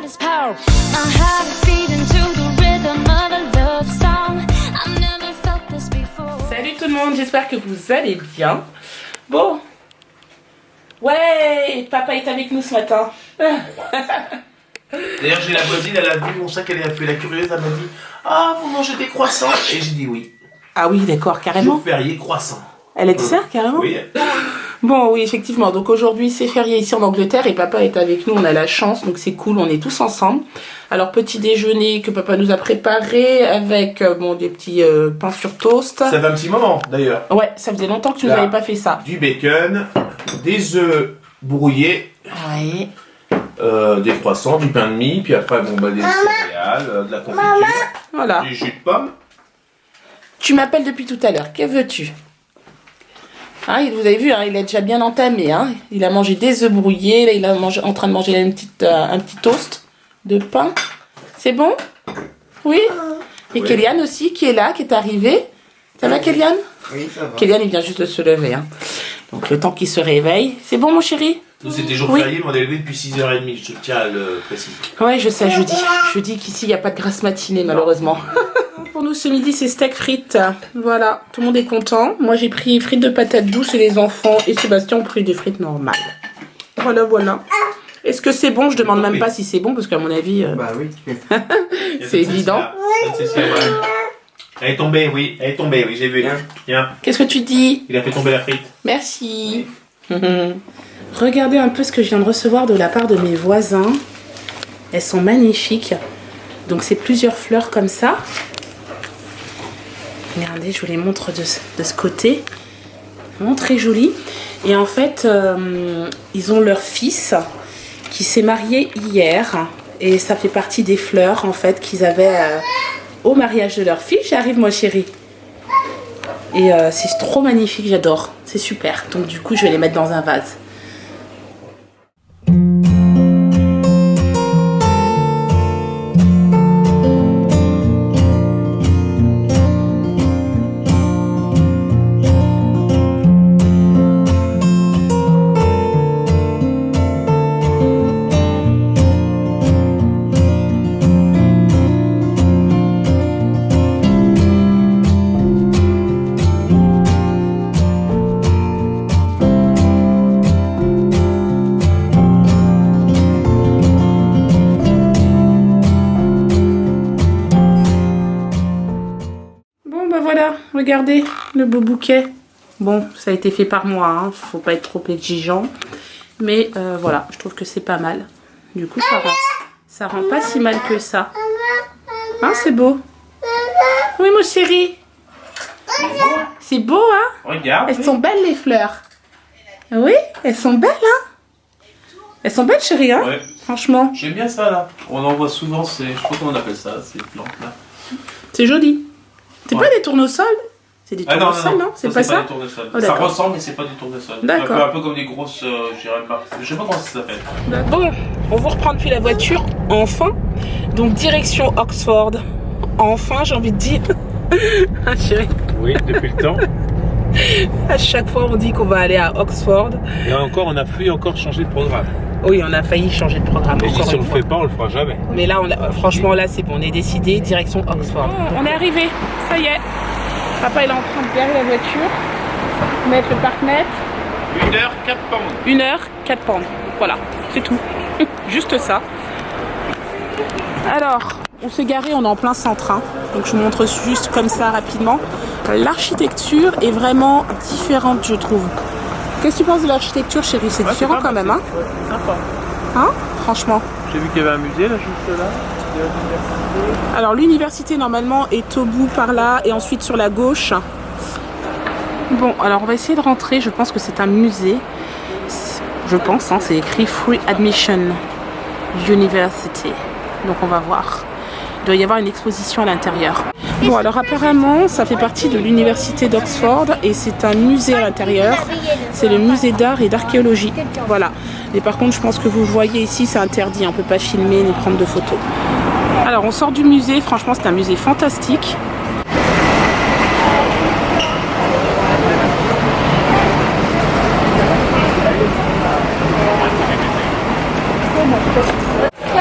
this power. My heart is beating to the rhythm of a love song. I've never felt this before. Salut tout le monde, j'espère que vous allez bien. Bon. Ouais, papa est avec nous ce matin. D'ailleurs, j'ai la voisine, elle a vu mon sac, elle a fait la curieuse, elle m'a dit « Ah, vous mangez des croissants ?» Et j'ai dit oui. Ah oui, d'accord, carrément. Jour férié, croissant. Elle a dit ça, carrément? Oui. Bon, oui, effectivement. Donc aujourd'hui, c'est férié ici en Angleterre et papa est avec nous. On a la chance, donc c'est cool. On est tous ensemble. Alors, petit déjeuner que papa nous a préparé avec bon, des petits pains sur toast. Ça fait un petit moment, d'ailleurs. Ouais, ça faisait longtemps que tu nous Là. avais pas fait ça. Du bacon, des œufs brouillés, Oui. des croissants, du pain de mie, puis après, bon, bah, des céréales, de la confiture, Voilà. du jus de pomme. Tu m'appelles depuis tout à l'heure. Que veux-tu? Hein, vous avez vu, hein, il a déjà bien entamé. Hein. Il a mangé des œufs brouillés. Là, il est en train de manger là, un petit toast de pain. C'est bon? Oui? Et Oui. Kéliane aussi, qui est là, qui est arrivée. Ça va, Kéliane? Oui, ça va. Kéliane, il vient juste de se lever. Hein. Donc, le temps qu'il se réveille. C'est bon, mon chéri? Nous, c'était jour Oui. férié, mais on est levé depuis 6h30, je tiens à le préciser. Ouais, je sais, je dis. Je dis qu'ici, il n'y a pas de grasse matinée, malheureusement. Pour nous, ce midi, c'est steak frites. Voilà, tout le monde est content. Moi, j'ai pris frites de patates douces et les enfants et Sébastien ont pris des frites normales. Voilà, voilà. Est-ce que c'est bon? Je demande même pas si c'est bon, parce qu'à mon avis, Bah oui. c'est évident. Elle est tombée, oui, j'ai vu. Viens, Qu'est-ce que tu dis? il a fait tomber la frite. Merci. Regardez un peu ce que je viens de recevoir de la part de mes voisins. Elles sont magnifiques. Donc, c'est plusieurs fleurs comme ça. Regardez, je vous les montre de ce côté. Vraiment très joli. Et en fait, ils ont leur fils qui s'est marié hier. Et ça fait partie des fleurs, en fait, qu'ils avaient au mariage de leur fille. J'arrive, moi, chérie. Et c'est trop magnifique, j'adore. C'est super. Donc, du coup, je vais les mettre dans un vase. Voilà, regardez le beau bouquet. Bon, ça a été fait par moi, hein. Faut pas être trop exigeant. Mais voilà, je trouve que c'est pas mal. Du coup, ça rend pas si mal que ça. Hein, c'est beau. Oui, mon chéri. C'est beau, hein? Regarde. Elles sont belles, les fleurs. Oui, elles sont belles, hein? Elles sont belles, chérie, hein? Ouais. Franchement. J'aime bien ça là. On en voit souvent, je sais pas comment on appelle ça, ces plantes là. C'est joli. C'est Ouais. pas des tournesols? C'est des tournesols, non? C'est pas ça? des tournesols. Oh, Ça d'accord. ressemble, mais c'est pas des tournesols. D'accord. Un peu comme des grosses, je dirais pas. Je sais pas comment ça s'appelle. Bon, on vous reprend depuis la voiture, enfin. Donc, direction Oxford. Enfin, j'ai envie de dire. Ah, chérie, Oui, depuis le temps. à chaque fois, on dit qu'on va aller à Oxford. Et encore, on a failli encore changer de programme. Oui, on a failli changer de programme. Et encore si on une le fois. fait pas, on le fera jamais. Mais là, franchement, là, c'est bon. On est décidé, direction Oxford. On est arrivé, ça y est. Papa, il est en train de garer la voiture, mettre le parc-mètre. 1h, 4 pounds. 1 heure, 4 pounds. Voilà, c'est tout. Juste ça. Alors, on s'est garé, on est en plein centre. Hein. Donc, je vous montre juste comme ça rapidement. L'architecture est vraiment différente, je trouve. Qu'est-ce que tu penses de l'architecture, chérie? C'est différent quand même, hein? Sympa. Hein? Franchement. J'ai vu qu'il y avait un musée là, juste là. Alors, l'université, normalement, est au bout par là et ensuite sur la gauche. Bon, alors, on va essayer de rentrer. Je pense que c'est un musée. Je pense, hein, c'est écrit Free Admission University. Donc, on va voir. Il doit y avoir une exposition à l'intérieur. Bon, alors apparemment, ça fait partie de l'université d'Oxford et c'est un musée à l'intérieur. C'est le musée d'art et d'archéologie. Voilà. Et par contre, je pense que vous voyez ici, c'est interdit. On ne peut pas filmer ni prendre de photos. Alors, on sort du musée. Franchement, c'est un musée fantastique.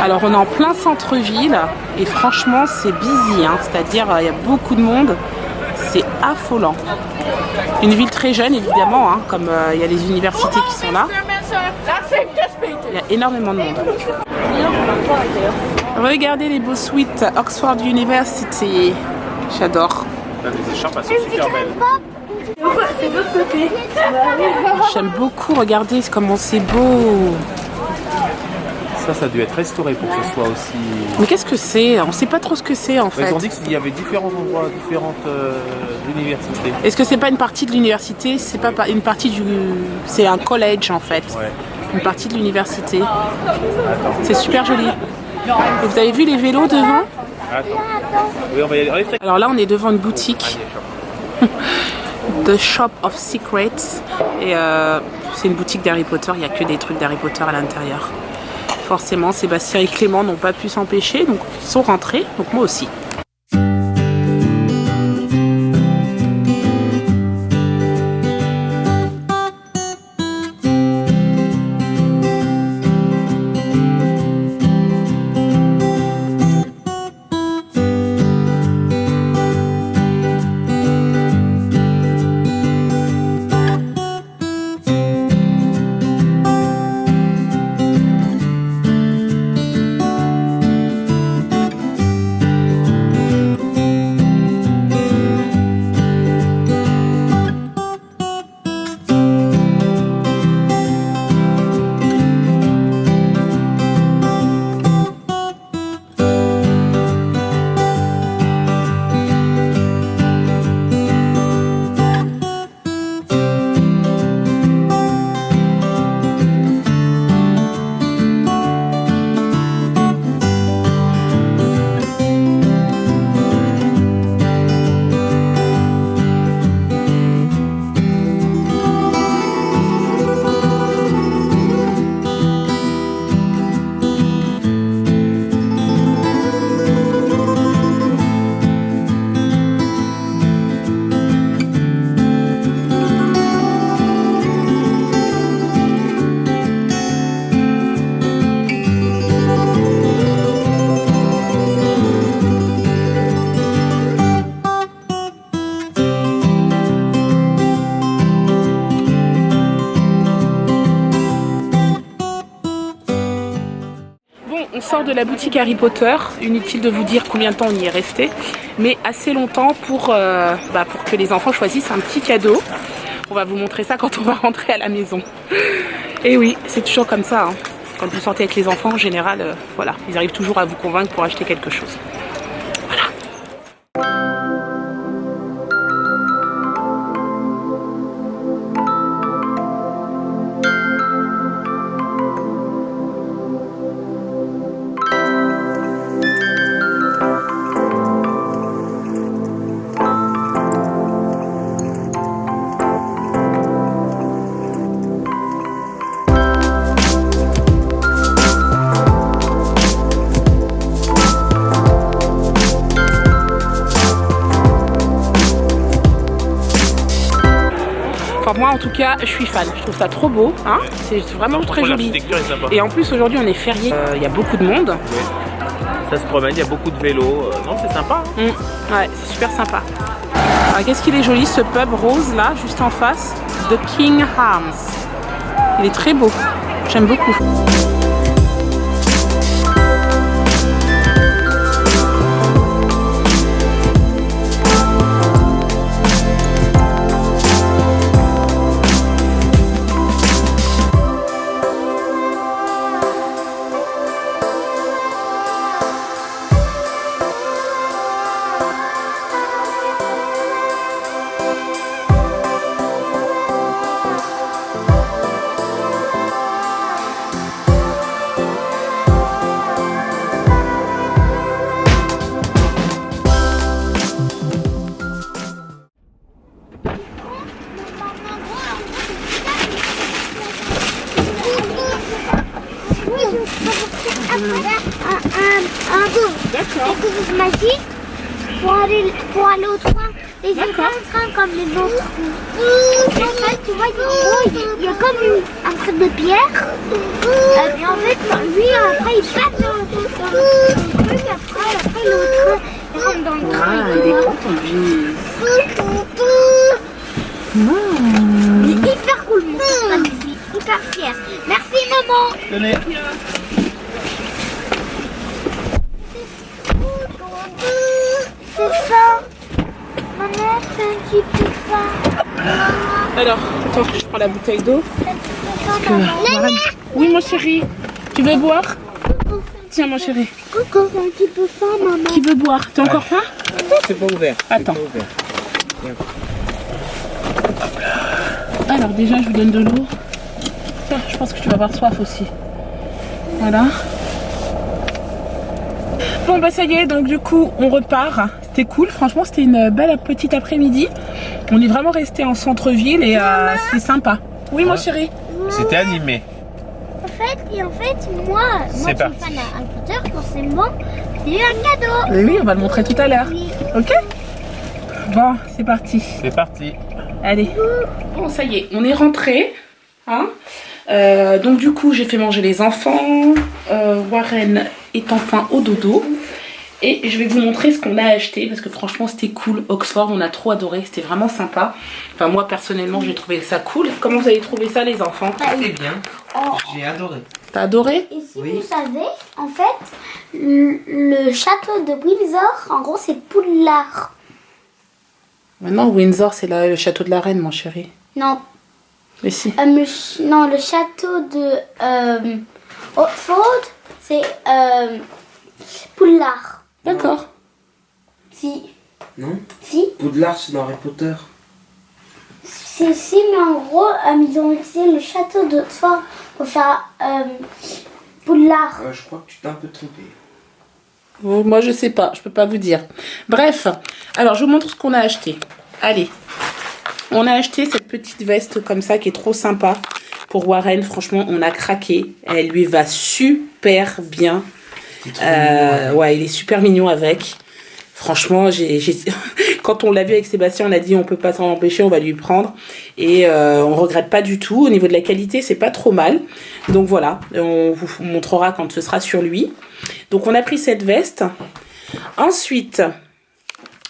Alors on est en plein centre-ville et franchement c'est busy, hein. C'est-à-dire il y a beaucoup de monde, c'est affolant. Une ville très jeune évidemment, hein, comme il y a les universités qui sont là. Il y a énormément de monde. Regardez les beaux suites Oxford University, j'adore. Les écharpes, elles sont super belles. J'aime beaucoup, regardez comment c'est beau. Ça a dû être restauré pour que ce soit aussi... Mais qu'est-ce que c'est? On sait pas trop ce que c'est en fait. Ils ont dit qu'il y avait différents endroits, différentes universités. Est-ce que c'est pas une partie de l'université? C'est pas une partie du... C'est un college en fait. Ouais. Une partie de l'université. C'est super joli. Et vous avez vu les vélos devant? Attends. Oui, on va y aller. Alors là on est devant une boutique. The Shop of Secrets. Et c'est une boutique d'Harry Potter, il n'y a que des trucs d'Harry Potter à l'intérieur. Forcément, Sébastien et Clément n'ont pas pu s'empêcher, donc ils sont rentrés, donc moi aussi. On sort de la boutique Harry Potter, inutile de vous dire combien de temps on y est resté, mais assez longtemps pour que les enfants choisissent un petit cadeau. On va vous montrer ça quand on va rentrer à la maison. Et oui, c'est toujours comme ça, hein. Quand vous sortez avec les enfants, en général, voilà, ils arrivent toujours à vous convaincre pour acheter quelque chose. Enfin, moi en tout cas je suis fan, je trouve ça trop beau, hein, c'est vraiment très joli. Et en plus aujourd'hui on est férié, il y a beaucoup de monde. Oui. Ça se promène, il y a beaucoup de vélos, non c'est sympa. Hein. Ouais, c'est super sympa. Qu'est-ce qu'il est joli ce pub rose là, juste en face, The King Arms. Il est très beau, j'aime beaucoup. D'accord. Magique pour aller au train. Et j'ai pas un train comme les autres. En fait, tu vois, il y a comme un truc de pierre. Et en fait, lui, après, il passe dans le train. le truc, après l'autre, il rentre dans le train. Ah, et il est tout. content, Gilles. Il est hyper cool, mon papa. Je suis hyper fière. Merci, maman. Tenez. C'est ça. Maman, c'est un petit peu ça. Alors, attends, je prends la bouteille d'eau. Maman. Oui, mon chéri. Tu veux boire? Tiens, mon chéri. Coucou, c'est un petit peu ça, maman. Qui veut boire? T'as encore faim? C'est pas ouvert. Attends. Alors, déjà, je vous donne de l'eau. Tiens, je pense que tu vas avoir soif aussi. Voilà. Bon, bah ça y est, donc du coup, on repart. C'était cool, franchement, c'était une belle petite après-midi. On est vraiment resté en centre-ville et c'était sympa. Oui, mon chéri. C'était animé. En fait, moi je suis parti. fan d'Harry Potter, forcément, c'est un cadeau. Et oui, on va le montrer tout à l'heure. Oui. Ok? Bon, c'est parti. C'est parti. Allez. Bon, ça y est, on est rentré. Hein, donc du coup, j'ai fait manger les enfants. Warren est enfin au dodo. Et je vais vous montrer ce qu'on a acheté parce que franchement, c'était cool. Oxford, on a trop adoré. C'était vraiment sympa. Enfin, moi, personnellement, j'ai trouvé ça cool. Comment vous avez trouvé ça, les enfants? C'est bien. Oh. J'ai adoré. T'as adoré? Et si Oui. vous savez, en fait, le château de Windsor, en gros, c'est Poudlard. Maintenant, Windsor, c'est le château de la reine, mon chéri. Non, Mais si. le château de Oxford, c'est Poudlard. D'accord. Si. Non, Si. Poudlard c'est dans Harry Potter. Si, mais en gros, ils ont utilisé le château d'Oxford pour faire Poudlard. Je crois que tu t'es un peu trompé. Bon, moi, je sais pas. Je peux pas vous dire. Bref. Alors, je vous montre ce qu'on a acheté. Allez. On a acheté cette petite veste comme ça qui est trop sympa pour Warren. Franchement, on a craqué. Elle lui va super bien. Ouais, il est super mignon avec. Franchement, quand on l'a vu avec Sébastien, on a dit on peut pas s'en empêcher, on va lui prendre. Et on regrette pas du tout. Au niveau de la qualité, c'est pas trop mal. Donc voilà, on vous montrera quand ce sera sur lui. Donc on a pris cette veste. Ensuite,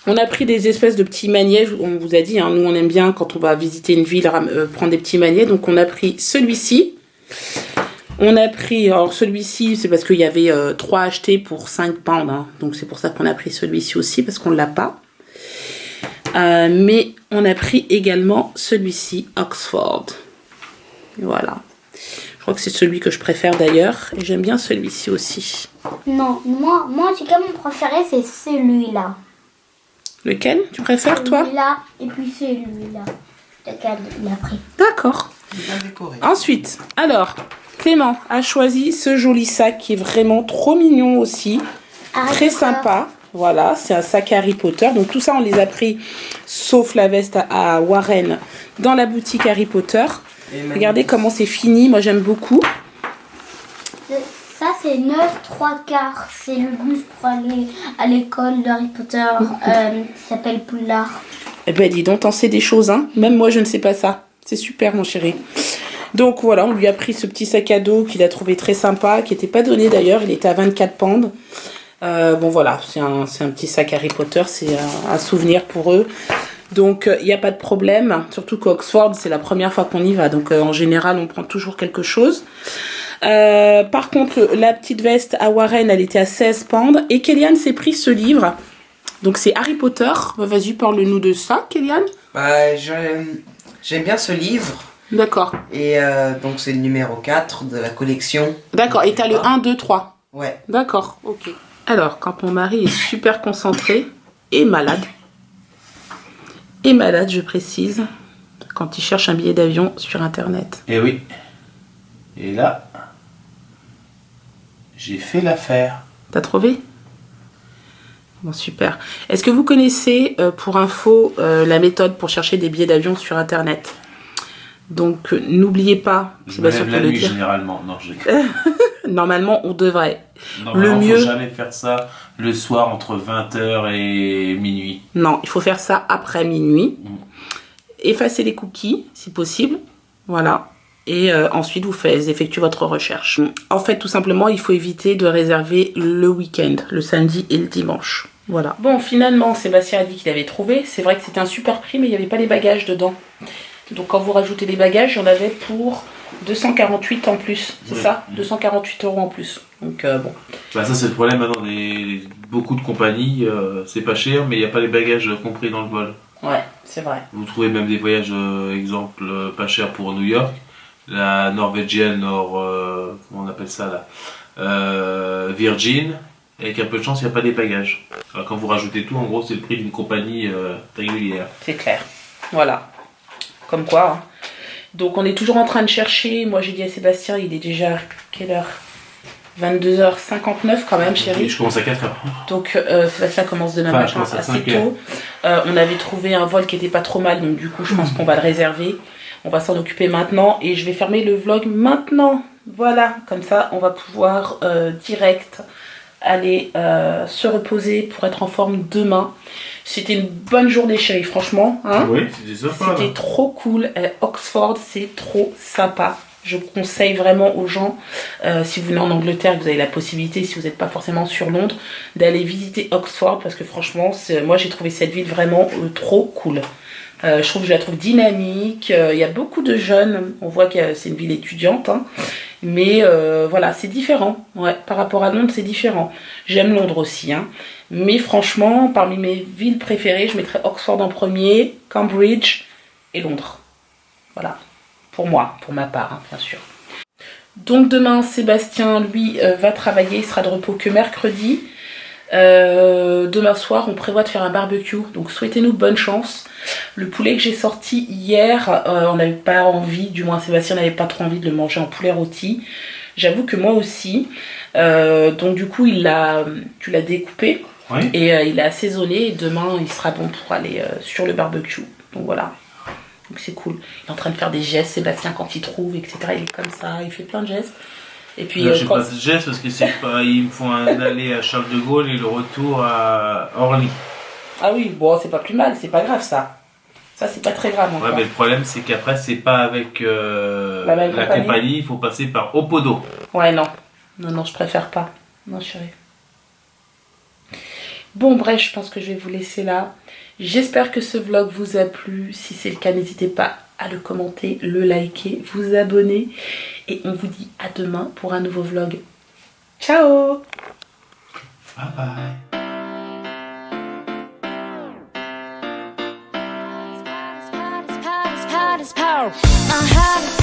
on a pris des espèces de petits maniets. On vous a dit, hein, nous on aime bien quand on va visiter une ville, prendre des petits maniets. Donc on a pris celui-ci. On a pris, alors celui-ci, c'est parce qu'il y avait 3 achetés pour 5 pounds. Hein. Donc c'est pour ça qu'on a pris celui-ci aussi, parce qu'on ne l'a pas. Mais on a pris également celui-ci, Oxford. Voilà. Je crois que c'est celui que je préfère d'ailleurs. Et j'aime bien celui-ci aussi. Non, moi en tout cas, mon préféré, c'est celui-là. Lequel tu préfères, toi? Celui-là, et puis celui-là. Lequel il a pris. D'accord. Bien décoré. Ensuite, alors, Clément a choisi ce joli sac qui est vraiment trop mignon aussi. Harry Très Potter. sympa. Voilà, c'est un sac Harry Potter. Donc tout ça, on les a pris, sauf la veste à Warren, dans la boutique Harry Potter. Regardez comment c'est fini. Moi, j'aime beaucoup. Ça, c'est 9 3/4. C'est le bus pour aller à l'école d'Harry Potter qui s'appelle Poudlard. Eh ben, dis donc, t'en sais des choses, hein. Même moi, je ne sais pas ça. C'est super, mon chéri. Donc voilà, on lui a pris ce petit sac à dos qu'il a trouvé très sympa, qui n'était pas donné d'ailleurs. Il était à 24 pounds. Bon voilà, c'est un petit sac Harry Potter, c'est un souvenir pour eux. Donc il n'y a pas de problème, surtout qu'Oxford c'est la première fois qu'on y va, donc en général on prend toujours quelque chose. Par contre la petite veste à Warren elle était à 16 pounds et Kellyanne s'est pris ce livre. Donc c'est Harry Potter, vas-y parle-nous de ça Kellyanne. Bah, j'aime bien ce livre. D'accord. Et donc c'est le numéro 4 de la collection. D'accord, et t'as le 1, 2, 3. Ouais. D'accord, ok. Alors, quand mon mari est super concentré et malade, je précise, quand il cherche un billet d'avion sur Internet. Et oui. Et là, j'ai fait l'affaire. T'as trouvé? Bon, super. Est-ce que vous connaissez, pour info, la méthode pour chercher des billets d'avion sur Internet? Donc, n'oubliez pas, Je me lève la te le nuit dire. généralement. Non, je Normalement, on devrait. Normalement, Le mieux- faut jamais faire ça le soir entre 20h et minuit. Non, il faut faire ça après minuit. Effacer les cookies, si possible. Voilà. et ensuite vous effectuez votre recherche. En fait, tout simplement, il faut éviter de réserver le week-end, le samedi et le dimanche. Voilà. Bon, finalement, Sébastien a dit qu'il avait trouvé. C'est vrai que c'était un super prix, mais il n'y avait pas les bagages dedans. Donc quand vous rajoutez les bagages, il y en avait pour 248 en plus. C'est ça, 248 € en plus. Donc bon. Bah ça c'est le problème maintenant. Beaucoup de compagnies, c'est pas cher, mais il n'y a pas les bagages compris dans le vol. Ouais, c'est vrai. Vous trouvez même des voyages, exemple, pas chers pour New York. La norvégienne, comment on appelle ça là, Virgin. Avec un peu de chance, il n'y a pas des bagages. Alors quand vous rajoutez tout, en gros, c'est le prix d'une compagnie régulière. C'est clair. Voilà. Comme quoi. Hein. Donc on est toujours en train de chercher. Moi j'ai dit à Sébastien, il est déjà quelle heure? 22h59 quand même, chérie. Je commence à 4h. Donc Sébastien commence demain matin assez tôt. On avait trouvé un vol qui était pas trop mal, donc du coup je pense qu'on va le réserver. On va s'en occuper maintenant et je vais fermer le vlog maintenant. Voilà, comme ça on va pouvoir direct aller se reposer pour être en forme demain. C'était une bonne journée, chérie, franchement. Hein, oui, c'était sympa. C'était trop cool. Oxford, c'est trop sympa. Je conseille vraiment aux gens, si vous venez en Angleterre et que vous avez la possibilité, si vous n'êtes pas forcément sur Londres, d'aller visiter Oxford parce que franchement, moi j'ai trouvé cette ville vraiment trop cool. Je la trouve dynamique, il y a beaucoup de jeunes, on voit que c'est une ville étudiante, hein, mais voilà, c'est différent. Ouais, par rapport à Londres, c'est différent. J'aime Londres aussi, hein, mais franchement, parmi mes villes préférées, je mettrais Oxford en premier, Cambridge et Londres. Voilà. Pour moi, pour ma part, hein, bien sûr. Donc demain, Sébastien, lui, va travailler. Il sera de repos que mercredi. Demain soir, on prévoit de faire un barbecue. Donc souhaitez-nous bonne chance. Le poulet que j'ai sorti hier, on n'avait pas envie, du moins Sébastien n'avait pas trop envie de le manger en poulet rôti. J'avoue que moi aussi. Donc du coup, tu l'as découpé. Oui. Et il l'a assaisonné. Et demain, il sera bon pour aller sur le barbecue. Donc voilà. Donc c'est cool. Il est en train de faire des gestes, Sébastien, quand il trouve, etc. Il est comme ça, il fait plein de gestes. Et puis, je sais pas ce geste parce que c'est pas. Il me faut un aller à Charles de Gaulle et le retour à Orly. Ah oui, bon, c'est pas plus mal, c'est pas grave ça. Ça, c'est pas très grave. Ouais, mais le problème, c'est qu'après, c'est pas avec la compagnie, il faut passer par Opodo. Ouais, non. Non, je préfère pas. Non, chérie. Bon, bref, je pense que je vais vous laisser là. J'espère que ce vlog vous a plu. Si c'est le cas, n'hésitez pas à le commenter, le liker, vous abonner. Et on vous dit à demain pour un nouveau vlog. Ciao! Bye bye! My heart